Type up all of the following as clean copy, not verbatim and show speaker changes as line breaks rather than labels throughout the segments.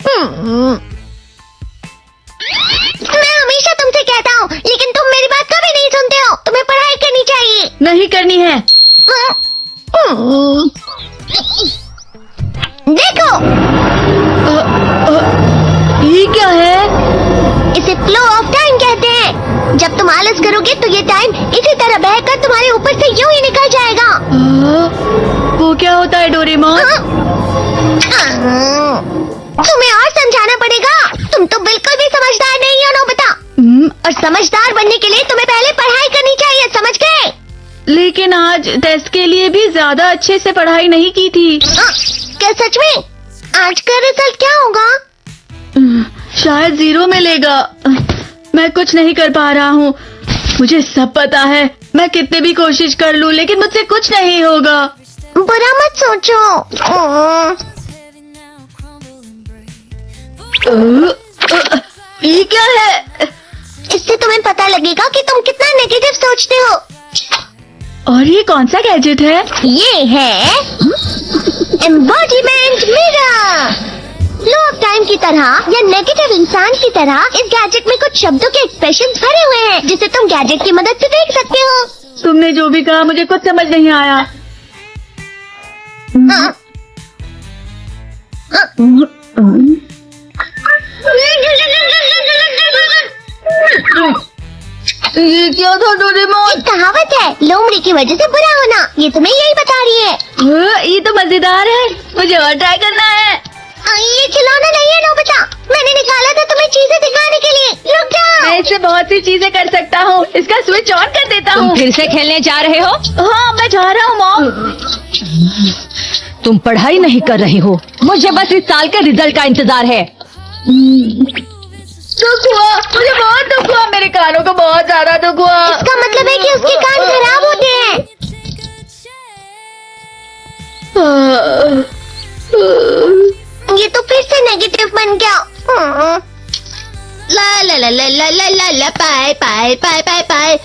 मैं हमेशा तुमसे कहता हूँ, लेकिन तुम मेरी बात कभी नहीं सुनते हो। तुम्हें पढ़ाई करनी चाहिए।
नहीं करनी है।
देखो,
ये क्या है?
इसे फ्लो ऑफ टाइम कहते हैं। जब तुम आलस करोगे तो ये टाइम इसी तरह बहकर तुम्हारे ऊपर से यूं ही निकल जाएगा।
वो क्या होता है डोरेमोन?
तुम्हें और समझाना पड़ेगा। तुम तो बिल्कुल भी समझदार नहीं हो नोबिता। और समझदार बनने के लिए तुम्हें पहले पढ़ाई करनी चाहिए, समझ गए?
लेकिन आज टेस्ट के लिए भी ज्यादा अच्छे से पढ़ाई नहीं की थी।
क्या सच में? आज का रिजल्ट क्या होगा?
शायद 0 मिलेगा। मैं कुछ नहीं कर पा रहा हूँ। मुझे सब पता है। मैं कितने भी कोशिश कर लूँ, लेकिन मुझसे कुछ नहीं होगा।
बुरा मत सोचो।
ये क्या है?
इससे तुम्हें पता लगेगा कि तुम कितना नेगेटिव सोचते हो।
और ये कौन सा गैजेट है?
ये है embodiment mirror. Flow of time की तरह या नेगेटिव इंसान की तरह इस गैजेट में कुछ शब्दों के एक्सप्रेशन भरे हुए हैं, जिसे तुम गैजेट की मदद से देख सकते हो।
तुमने जो भी कहा मुझे कुछ समझ नहीं आया। ये क्या था डोरेमोन?
कहावत है, लोमड़ी की वजह से बुरा होना। ये तुम्हें यही बता रही है।
ये तो मजेदार है। मुझे और ट्राई करना है।
ये खिलौना नहीं है नोबिता। मैंने निकाला था तुम्हें चीजें दिखाने के लिए। रुक जाओ।
मैं इससे बहुत सी चीजें कर सकता हूँ। इसका स्विच ऑन कर देता हूँ।
तुम फिर से खेलने जा रहे हो?
हाँ, मैं जा रहा हूँ मॉम।
तुम पढ़ाई नहीं कर रही हो। मुझे बस इस साल के रिजल्ट का इंतजार है।
दुख हुआ, मुझे बहुत दुख हुआ। मेरे कानों को बहुत ज्यादा दुख हुआ।
इसका मतलब है कि उसके कान खराब होते हैं। ये तो फिर से नेगेटिव बन गया। ला ला ला ला ला ला ला ला पाए पाए पाए पाए पाए।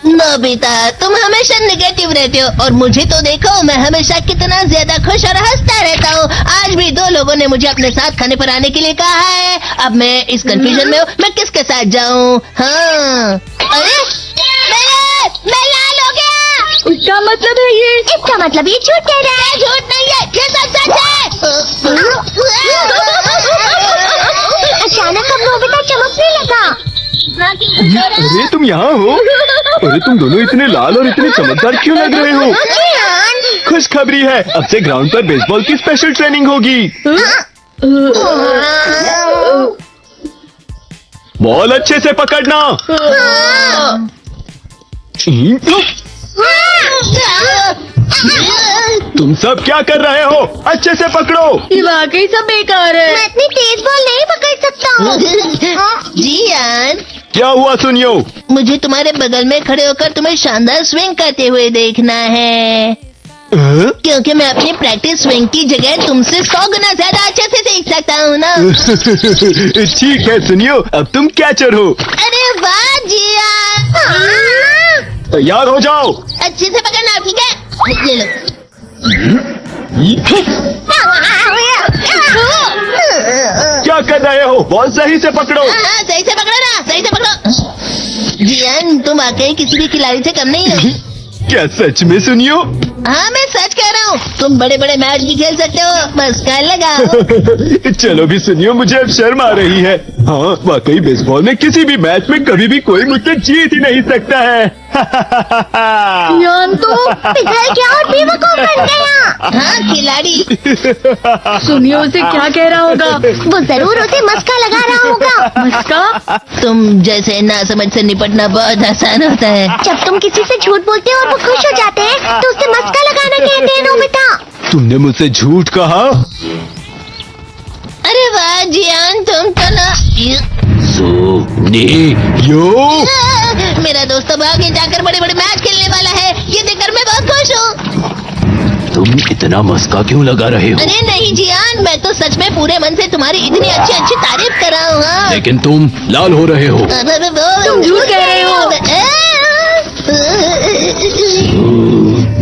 नोबिता, तुम हमेशा नेगेटिव रहते हो और मुझे तो देखो, मैं हमेशा कितना ज्यादा खुश और हंसता रहता हूँ। आज भी 2 लोगों ने मुझे अपने साथ खाने पर आने के लिए कहा है। अब मैं इस कंफ्यूजन में हूँ, मैं किसके साथ जाऊँ? हाँ, अरे मैं लाल हो गया।
इसका मतलब है ये?
इसका मतलब ये झूठ कह रहा है। झूठ नहीं है, ये सब सच है। अचानक अब नोबिता चमकने लगा।
अरे तुम यहाँ हो? अरे तुम दोनों इतने लाल और इतने चमकदार क्यों लग रहे हो? खुशखबरी है, अब से ग्राउंड पर बेसबॉल की स्पेशल ट्रेनिंग होगी। बॉल अच्छे से पकड़ना। तुम सब क्या कर रहे हो? अच्छे से पकड़ो।
ये वाकई सब बेकार है।
मैं इतनी तेज बॉल नहीं पकड़ सकता हूँ। जियान,
क्या हुआ सुनियो?
मुझे तुम्हारे बगल में खड़े होकर तुम्हें शानदार स्विंग करते हुए देखना है, क्योंकि मैं अपनी प्रैक्टिस स्विंग की जगह तुमसे 100 गुना ज्यादा अच्छे से सीख सकता हूँ ना।
ठीक है सुनियो, अब तुम कैचर हो।
अरे वाह जियान।
तैयार हो जाओ।
अच्छे से पकड़ना, ठीक है? ले लो।
क्या कर रहे हो? बॉल सही से पकड़ो।
हाँ, सही से पकड़ो ना, सही से पकड़ो। जियान, तुम वाकई किसी भी खिलाड़ी से कम नहीं हो।
क्या सच में सुनियो?
हाँ, मैं सच कह रहा हूँ। तुम बड़े बड़े मैच भी खेल सकते हो, बस कर लगाओ।
चलो भी सुनियो, मुझे अब शर्म आ रही है। हाँ, वाकई बेसबॉल में किसी भी मैच में कभी भी कोई मुझसे जीत ही नहीं सकता है।
यान तो
पिघल गया और बेवकूफ बन गया। हाँ, खिलाड़ी।
सुनियो उसे क्या कह रहा होगा?
वो जरूर उसे मस्का लगा रहा होगा।
मस्का?
तुम जैसे नासमझ से निपटना बहुत आसान होता है। जब तुम किसी से झूठ बोलते हो और वो खुश हो जाते हैं, तो उसे मस्का लगाना कहते हैं नोबिता।
तुमने मुझसे झूठ कहा?
अरे वाह जियान, तुम तो ना।
यो
मेरा दोस्त अब आगे जाकर बड़े बड़े मैच खेलने वाला है। ये देखकर मैं बहुत खुश हूँ।
तुम इतना मस्का क्यों लगा रहे हो?
अरे नहीं जियान, मैं तो सच में पूरे मन से तुम्हारी इतनी अच्छी अच्छी तारीफ कर रहा हूँ। हाँ।
लेकिन तुम लाल हो रहे हो।
तुम
झूठ कह रहे हो।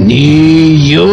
नियो